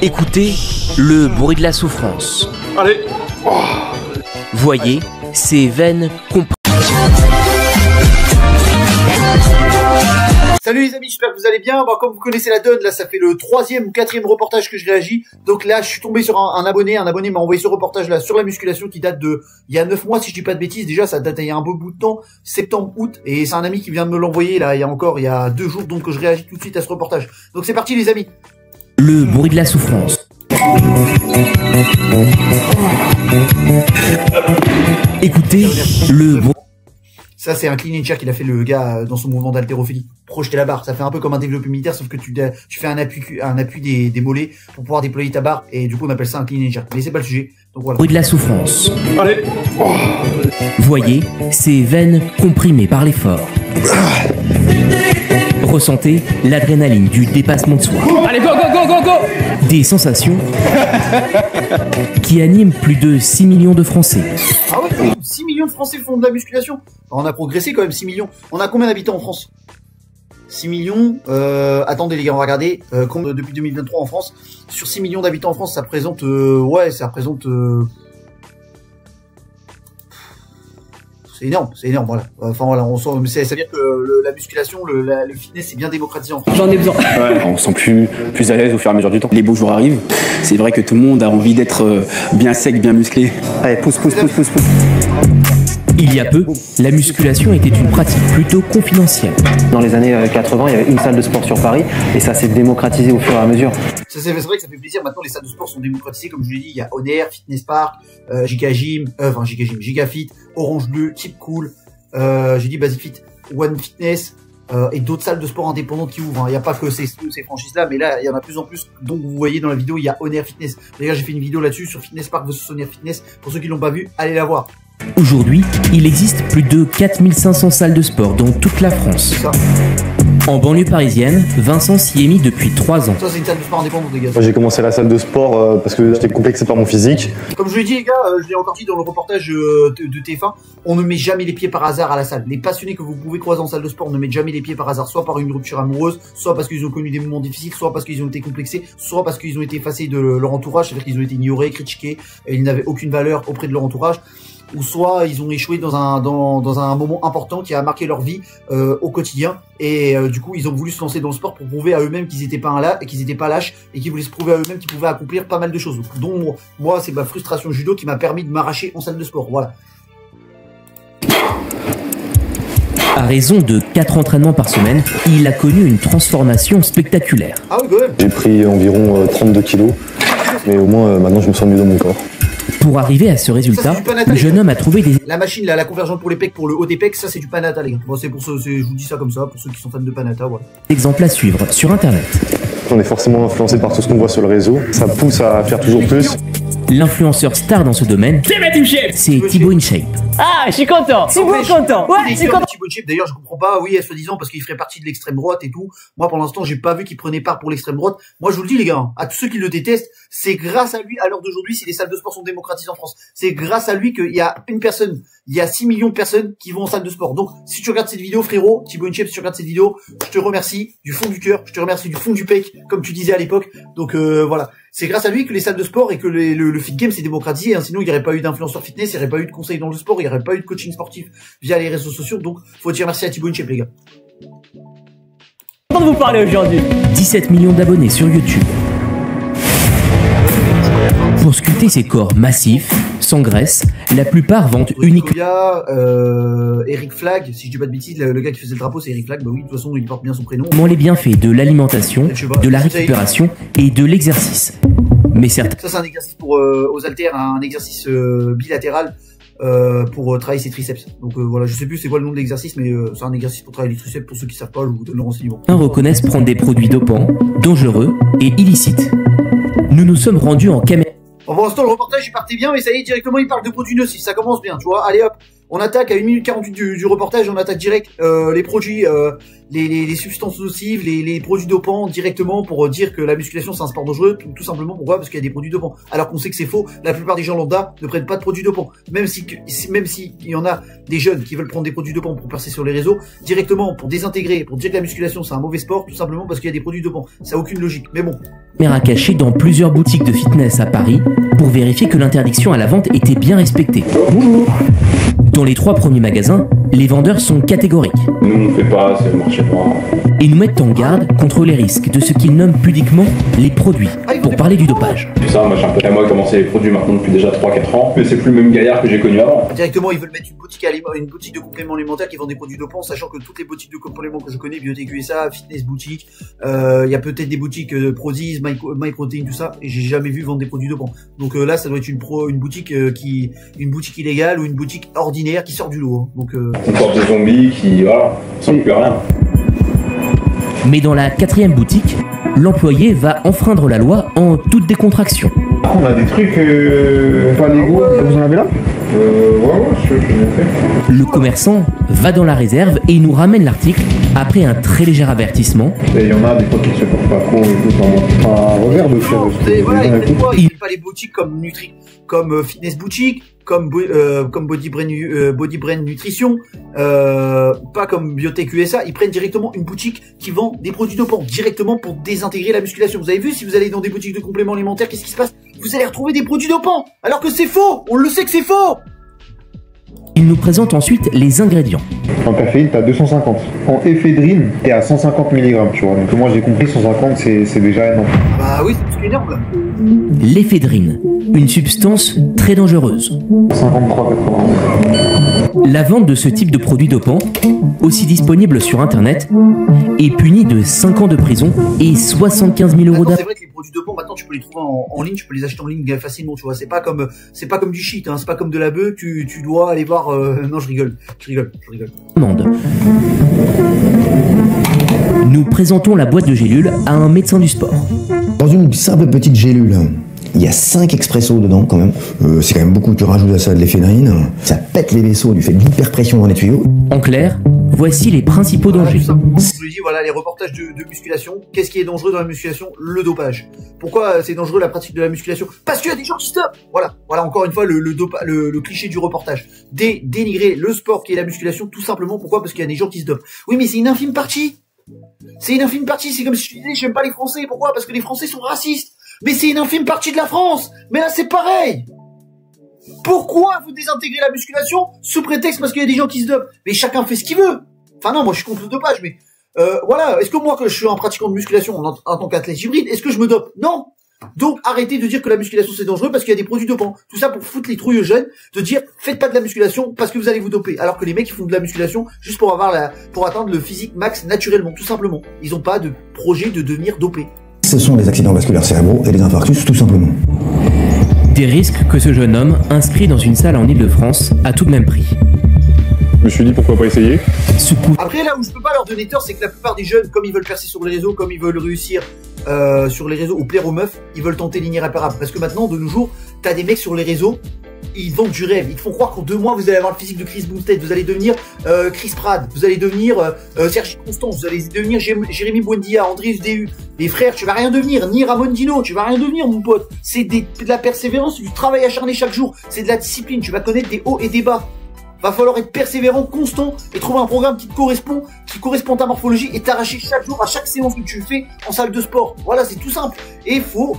Écoutez le bruit de la souffrance. Allez. Voyez ces veines comprises. Salut les amis, j'espère que vous allez bien. Bon, comme vous connaissez la donne, là ça fait le 3e ou 4e reportage que je réagis. Donc là je suis tombé sur un abonné m'a envoyé ce reportage là sur la musculation qui date de il y a 9 mois si je dis pas de bêtises. Déjà ça date il y a un beau bout de temps, septembre, août, et c'est un ami qui vient de me l'envoyer là il y a 2 jours, donc je réagis tout de suite à ce reportage. Donc c'est parti les amis. Le bruit de la souffrance. Écoutez le bruit. Ça, c'est un clean and jerk qu'il a fait le gars dans son mouvement d'haltérophilie. Projeter la barre. Ça fait un peu comme un développé militaire, sauf que tu fais un appui des mollets pour pouvoir déployer ta barre. Et du coup, on appelle ça un clean and jerk. Mais c'est pas le sujet. Donc voilà. Bruit de la souffrance. Allez. Voyez ces veines comprimées par l'effort. Ressentez l'adrénaline du dépassement de soi. Allez, go, go, go, go, go! Des sensations qui animent plus de 6 millions de Français. Ah ouais, 6 millions de Français font de la musculation. Alors, on a progressé quand même, 6 millions. On a combien d'habitants en France? 6 millions, attendez les gars, on va regarder, depuis 2023 en France, sur 6 millions d'habitants en France, ça représente, c'est énorme, voilà. Enfin voilà, on sent, ça veut dire que la musculation, le fitness, c'est bien démocratisé en France. J'en ai besoin. Ouais, on se sent plus à l'aise au fur et à mesure du temps. Les beaux jours arrivent. C'est vrai que tout le monde a envie d'être bien sec, bien musclé. Allez, pousse. Il y a peu, la musculation était une pratique plutôt confidentielle. Dans les années 80, il y avait une salle de sport sur Paris et ça s'est démocratisé au fur et à mesure. C'est vrai que ça fait plaisir. Maintenant, les salles de sport sont démocratisées. Comme je l'ai dit, il y a Honor, Fitness Park, Gigafit, Orange Bleu, Keep Cool, j'ai dit Basic Fit, One Fitness, et d'autres salles de sport indépendantes qui ouvrent. Il n'y a pas que ces franchises-là, mais là, il y en a de plus en plus. Donc, vous voyez dans la vidéo, il y a Honor Fitness. D'ailleurs, j'ai fait une vidéo là-dessus sur Fitness Park versus Honor Fitness. Pour ceux qui l'ont pas vu, allez la voir. Aujourd'hui, il existe plus de 4500 salles de sport dans toute la France. C'est ça. En banlieue parisienne, Vincent s'y est mis depuis 3 ans. Ça, c'est une salle de sport indépendante, les gars. Moi, j'ai commencé la salle de sport parce que j'étais complexé par mon physique. Comme je vous l'ai dit, les gars, je l'ai encore dit dans le reportage de TF1, on ne met jamais les pieds par hasard à la salle. Les passionnés que vous pouvez croiser en salle de sport ne mettent jamais les pieds par hasard, soit par une rupture amoureuse, soit parce qu'ils ont connu des moments difficiles, soit parce qu'ils ont été complexés, soit parce qu'ils ont été effacés de leur entourage, c'est-à-dire qu'ils ont été ignorés, critiqués, et ils n'avaient aucune valeur auprès de leur entourage. Ou soit ils ont échoué dans un moment important qui a marqué leur vie au quotidien, et du coup ils ont voulu se lancer dans le sport pour prouver à eux-mêmes qu'ils étaient pas lâches, et qu'ils voulaient se prouver à eux-mêmes qu'ils pouvaient accomplir pas mal de choses. Donc moi c'est ma frustration judo qui m'a permis de m'arracher en salle de sport, voilà. À raison de 4 entraînements par semaine, il a connu une transformation spectaculaire. Ah oui, quand même. J'ai pris environ 32 kilos, mais au moins maintenant je me sens mieux dans mon corps. Pour arriver à ce résultat, le jeune homme a trouvé des... La machine là, la convergente pour les pecs, pour le haut des pecs, ça c'est du Panata, les gars. Bon, je vous dis ça comme ça, pour ceux qui sont fans de Panata, voilà. exemples à suivre sur internet. On est forcément influencé par tout ce qu'on voit sur le réseau. Ça pousse à faire toujours plus. L'influenceur star dans ce domaine, c'est Thibaut InShape. Ah, je suis content. Thibaut est content. Ouais, je suis content. Thibaut InShape, d'ailleurs, je comprends pas, oui, soi-disant, parce qu'il ferait partie de l'extrême droite et tout. Moi, pour l'instant, j'ai pas vu qu'il prenait part pour l'extrême droite. Moi, je vous le dis, les gars, à tous ceux qui le détestent, c'est grâce à lui, à l'heure d'aujourd'hui, si les salles de sport sont démocratisées en France. C'est grâce à lui qu'il y a il y a 6 millions de personnes qui vont en salle de sport. Donc, si tu regardes cette vidéo, frérot, Thibaut InShape, si tu regardes cette vidéo, je te remercie du fond du cœur, je te remercie du fond du pec, comme tu disais à l'époque. Donc, voilà. C'est grâce à lui que les salles de sport et que le fit game s'est démocratisé. Hein. Sinon, il n'y aurait pas eu d'influenceurs fitness, il n'y aurait pas eu de conseils dans le sport, il n'y aurait pas eu de coaching sportif via les réseaux sociaux. Donc, faut dire merci à Thibaut InShape, les gars. Content de vous parler aujourd'hui. 17 millions d'abonnés sur YouTube. Pour sculpter ces corps massifs, sans graisse, la plupart vendent uniquement Eric Flag, si je dis pas de bêtises, le gars qui faisait le drapeau c'est Eric Flag, bah oui, de toute façon il porte bien son prénom. les bienfaits de l'alimentation, de la récupération et de l'exercice. Mais certes, ça c'est un exercice pour aux haltères, un exercice bilatéral pour travailler ses triceps. Donc voilà, je sais plus c'est quoi le nom de l'exercice, mais c'est un exercice pour travailler les triceps. Pour ceux qui savent pas, je vous donne le renseignement. Reconnaissent prendre des produits dopants, dangereux et illicites. Nous nous sommes rendus en Cameroun. Bon, pour l'instant, le reportage, il partait bien, mais ça y est, directement, il parle de produits nocifs. Ça commence bien, tu vois. Allez, hop. On attaque à 1 minute 48 du reportage, on attaque direct les produits, les substances nocives, les produits dopants directement pour dire que la musculation c'est un sport dangereux, tout simplement. Pourquoi? Parce qu'il y a des produits dopants. Alors qu'on sait que c'est faux, la plupart des gens lambda ne prennent pas de produits dopants. Même si il y en a des jeunes qui veulent prendre des produits dopants pour percer sur les réseaux, directement pour désintégrer, pour dire que la musculation c'est un mauvais sport, tout simplement parce qu'il y a des produits dopants. Ça n'a aucune logique, mais bon. Caméra cachée dans plusieurs boutiques de fitness à Paris pour vérifier que l'interdiction à la vente était bien respectée. Bonjour. Dans les 3 premiers magasins, les vendeurs sont catégoriques Nous, on fait pas, c'est le marché noir. et nous mettent en garde contre les risques de ce qu'ils nomment pudiquement les produits, pour parler du dopage. C'est ça, machin. Moi, j'ai commencé les produits maintenant depuis déjà 3-4 ans, mais c'est plus le même gaillard que j'ai connu avant. Directement, ils veulent mettre une boutique de compléments alimentaires qui vend des produits dopants, sachant que toutes les boutiques de compléments que je connais, Biotech USA, Fitness Boutique, il y a peut-être des boutiques Prodigy, MyProtein, tout ça, et j'ai jamais vu vendre des produits dopants. Donc là, ça doit être une boutique illégale ou une boutique ordinaire qui sort du lot. Hein. Donc Une sorte de zombie qui, voilà, sans plus rien. Mais dans la 4e boutique, l'employé va enfreindre la loi en toute décontraction. On a des trucs pas légaux. Vous en avez là? Ouais, je suis bien fait. Le commerçant va dans la réserve et nous ramène l'article après un très léger avertissement. Et il y en a des fois qui se portent pas trop et tout. Un revers de fer. voilà, ils ne pas les boutiques comme Fitness Boutique, comme Body Brain Nutrition, pas comme Biotech USA. Ils prennent directement une boutique qui vend des produits dopants directement pour désintégrer la musculation. Vous avez vu, si vous allez dans des boutiques de compléments alimentaires, qu'est-ce qui se passe? Vous allez retrouver des produits dopants, alors que c'est faux. On le sait que c'est faux. Il nous présente ensuite les ingrédients. En caféine, t'as 250. En éphédrine, t'es à 150 mg, tu vois. Donc moi j'ai compris, 150 c'est déjà énorme. Bah oui, c'est énorme là. L'éphédrine, une substance très dangereuse. 53,80. La vente de ce type de produit dopant, aussi disponible sur internet, est punie de 5 ans de prison et 75 000 euros d'amende. C'est vrai que les produits dopants maintenant tu peux les trouver en ligne, tu peux les acheter en ligne facilement, tu vois. C'est pas comme du shit, hein. C'est pas comme de la bœuf, tu dois aller voir. Non, je rigole. Nous présentons la boîte de gélules à un médecin du sport. Dans une simple petite gélule, il y a 5 expressos dedans quand même. C'est quand même beaucoup, tu rajoutes à ça de l'éphédrine. Ça pète les vaisseaux du fait de l'hyperpression dans les tuyaux. En clair, voici les principaux dangers. Je vous dis, voilà les reportages de musculation. Qu'est-ce qui est dangereux dans la musculation? Le dopage. Pourquoi c'est dangereux la pratique de la musculation? Parce qu'il y a des gens qui stoppent. Voilà encore une fois le cliché du reportage. Dénigrer le sport qui est la musculation, tout simplement. Pourquoi? Parce qu'il y a des gens qui se dopent. Oui, mais c'est une infime partie. C'est une infime partie. C'est comme si je disais, j'aime pas les Français. Pourquoi? Parce que les Français sont racistes. Mais c'est une infime partie de la France. Mais là, c'est pareil. Pourquoi vous désintégrez la musculation sous prétexte parce qu'il y a des gens qui se dopent? Mais chacun fait ce qu'il veut. Enfin non, moi je suis contre le dopage, mais voilà. Est-ce que moi, que je suis un pratiquant de musculation en tant qu'athlète hybride, est-ce que je me dope? Non. Donc arrêtez de dire que la musculation c'est dangereux parce qu'il y a des produits dopants. Tout ça pour foutre les trouilles aux jeunes, de dire faites pas de la musculation parce que vous allez vous doper. Alors que les mecs ils font de la musculation juste pour atteindre le physique max naturellement, tout simplement. Ils ont pas de projet de devenir dopés. Ce sont les accidents vasculaires cérébraux et les infarctus tout simplement. Des risques que ce jeune homme, inscrit dans une salle en Ile-de-France, a tout de même pris. Je me suis dit pourquoi pas essayer. Après là où je peux pas leur donner tort, c'est que la plupart des jeunes, comme ils veulent percer sur les réseaux, comme ils veulent réussir sur les réseaux ou plaire aux meufs, ils veulent tenter l'irréparable. Parce que maintenant, de nos jours, t'as des mecs sur les réseaux, ils vendent du rêve. Ils te font croire qu'en 2 mois, vous allez avoir le physique de Chris Bumstead, vous allez devenir Chris Pratt, vous allez devenir Sergi Constant, vous allez devenir Jérémy Buendia, Andrius DU. Les frères, tu vas rien devenir, ni Ramon Dino, tu vas rien devenir, mon pote. C'est de la persévérance, du travail acharné chaque jour, c'est de la discipline, tu vas connaître des hauts et des bas. Va falloir être persévérant, constant et trouver un programme qui te correspond, à ta morphologie et t'arracher chaque jour à chaque séance que tu fais en salle de sport. Voilà, c'est tout simple. Et il faut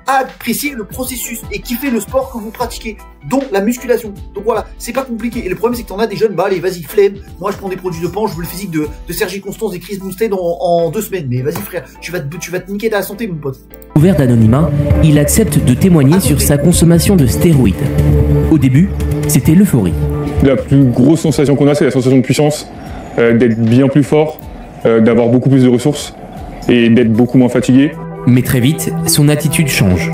apprécier le processus et kiffer le sport que vous pratiquez, dont la musculation. Donc voilà, c'est pas compliqué. Et le problème, c'est que t'en as des jeunes, bah allez, vas-y, flemme. Moi, je prends des produits de pan, je veux le physique de Sergi Constance et Chris Bumstead en 2 semaines. Mais vas-y, frère, tu vas te niquer ta santé, mon pote. Ouvert d'anonymat, il accepte de témoigner sur sa consommation de stéroïdes. Au début, c'était l'euphorie. La plus grosse sensation qu'on a, c'est la sensation de puissance, d'être bien plus fort, d'avoir beaucoup plus de ressources et d'être beaucoup moins fatigué. Mais très vite, son attitude change.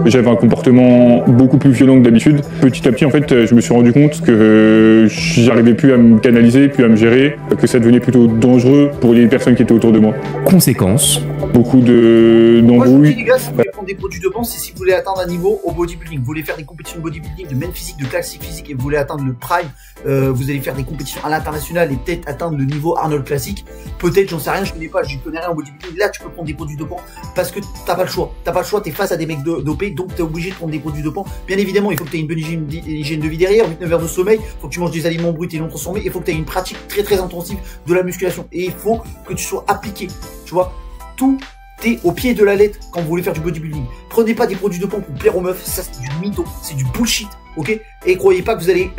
J'avais un comportement beaucoup plus violent que d'habitude. Petit à petit, en fait, je me suis rendu compte que j'arrivais plus à me canaliser, plus à me gérer, que ça devenait plutôt dangereux pour les personnes qui étaient autour de moi. Conséquence. Beaucoup Moi, je vous d'embrouilles. dis, les gars, si vous voulez prendre des produits dopants, c'est si vous voulez atteindre un niveau au bodybuilding. Vous voulez faire des compétitions de bodybuilding, de main physique, de classique physique, et vous voulez atteindre le prime. Vous allez faire des compétitions à l'international et peut-être atteindre le niveau Arnold classique. Peut-être, j'en sais rien, je connais pas, j'y connais rien en bodybuilding. Là, tu peux prendre des produits dopants parce que t'as pas le choix. T'as pas le choix, t'es face à des mecs dopés, donc t'es obligé de prendre des produits dopants. Bien évidemment, il faut que t'aies une bonne hygiène de vie derrière, 8-9 heures de sommeil, faut que tu manges des aliments bruts et non transformés, il faut que tu aies une pratique très intensive de la musculation. Et il faut que tu sois appliqué. Tu vois, tout est au pied de la lettre quand vous voulez faire du bodybuilding. Prenez pas des produits dopants pour plaire aux meufs, ça c'est du mytho, c'est du bullshit, ok? Et croyez pas que vous allez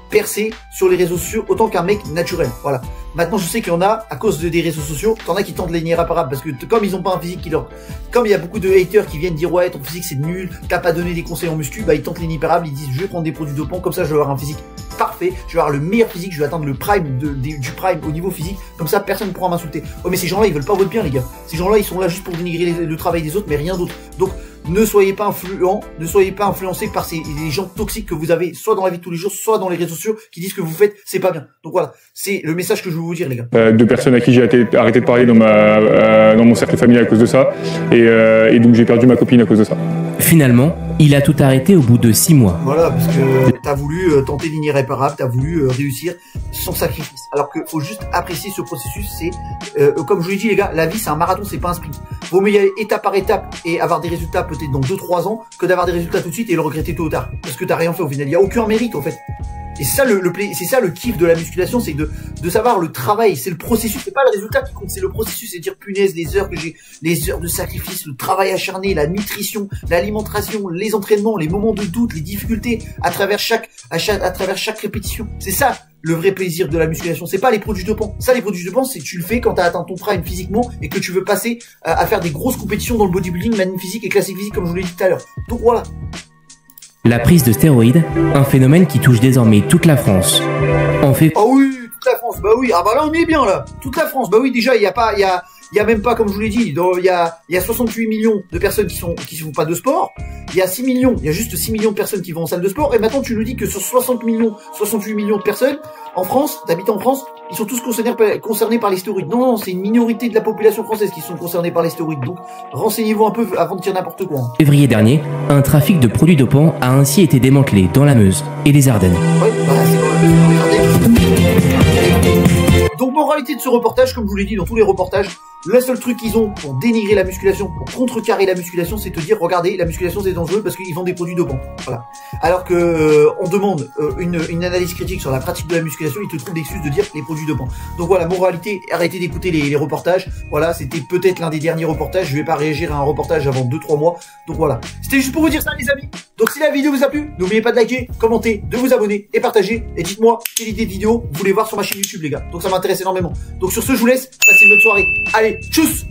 percer sur les réseaux sociaux autant qu'un mec naturel. Voilà. Maintenant, je sais qu'il y en a, à cause des réseaux sociaux, t'en as qui tentent les irréparables parce que comme ils ont pas un physique qui leur... Comme il y a beaucoup de haters qui viennent dire ouais, ton physique c'est nul, t'as pas donné des conseils en muscu, bah ils tentent l'irréparable, ils disent je vais prendre des produits dopants, comme ça je vais avoir un physique parfait, je vais avoir le meilleur physique, je vais atteindre le prime du prime au niveau physique, comme ça personne ne pourra m'insulter. Oh mais ces gens-là ils veulent pas votre bien les gars. Ces gens-là ils sont là juste pour dénigrer le travail des autres mais rien d'autre. Donc ne soyez pas influencés par les gens toxiques que vous avez soit dans la vie de tous les jours, soit dans les réseaux sociaux qui disent que vous faites c'est pas bien. Donc voilà, c'est le message que je veux vous dire les gars. De personnes à qui j'ai arrêté de parler dans mon cercle familial à cause de ça, et donc j'ai perdu ma copine à cause de ça. Finalement, il a tout arrêté au bout de 6 mois. Voilà, parce que t'as voulu tenter l'irréparable, t'as voulu réussir sans sacrifice. Alors que faut juste apprécier ce processus, c'est comme je vous l'ai dit les gars, la vie c'est un marathon, c'est pas un sprint. Vaut mieux y aller étape par étape et avoir des résultats peut-être dans 2-3 ans que d'avoir des résultats tout de suite et le regretter tôt ou tard. Parce que t'as rien fait au final, il y a aucun mérite en fait. Et c'est ça c'est ça le kiff de la musculation, c'est de savoir le travail, c'est le processus, c'est pas le résultat qui compte, c'est le processus, c'est dire punaise, les heures que j'ai, les heures de sacrifice, le travail acharné, la nutrition, l'alimentation, les entraînements, les moments de doute, les difficultés à travers chaque répétition. C'est ça le vrai plaisir de la musculation, c'est pas les produits dopants. Ça, les produits dopants, c'est tu le fais quand t'as atteint ton prime physiquement et que tu veux passer à faire des grosses compétitions dans le bodybuilding, man physique et classique physique comme je vous l'ai dit tout à l'heure. Donc voilà. La prise de stéroïdes, un phénomène qui touche désormais toute la France. En fait... Ah oui, toute la France, bah oui, ah bah là on est bien là, toute la France, bah oui déjà il y a même pas, comme je vous l'ai dit, il y a 68 millions de personnes qui font pas de sport, il y a 6 millions, il y a juste 6 millions de personnes qui vont en salle de sport, et maintenant tu nous dis que sur 68 millions de personnes, en France, d'habitants en France, ils sont tous concernés par les stéroïdes. Non, c'est une minorité de la population française qui sont concernés par les stéroïdes, donc renseignez-vous un peu avant de dire n'importe quoi. En février dernier, un trafic de produits dopants a ainsi été démantelé dans la Meuse et les Ardennes. Ouais, bah c'est dans les Ardennes. Donc moralité de ce reportage, comme je vous l'ai dit dans tous les reportages, le seul truc qu'ils ont pour dénigrer la musculation, pour contrecarrer la musculation, c'est te dire regardez, la musculation c'est dangereux parce qu'ils vendent des produits dopants. Voilà. Alors que on demande une analyse critique sur la pratique de la musculation, ils te trouvent l'excuse de dire les produits dopants. Donc voilà, moralité, arrêtez d'écouter les reportages. Voilà, c'était peut-être l'un des derniers reportages. Je vais pas réagir à un reportage avant 2-3 mois. Donc voilà. C'était juste pour vous dire ça les amis. Donc si la vidéo vous a plu, n'oubliez pas de liker, commenter, de vous abonner et partager. Et dites-moi quelle idée de vidéo vous voulez voir sur ma chaîne YouTube les gars. Donc ça m'intéresse énormément. Donc sur ce, je vous laisse. Passez une bonne soirée. Allez, tchuss!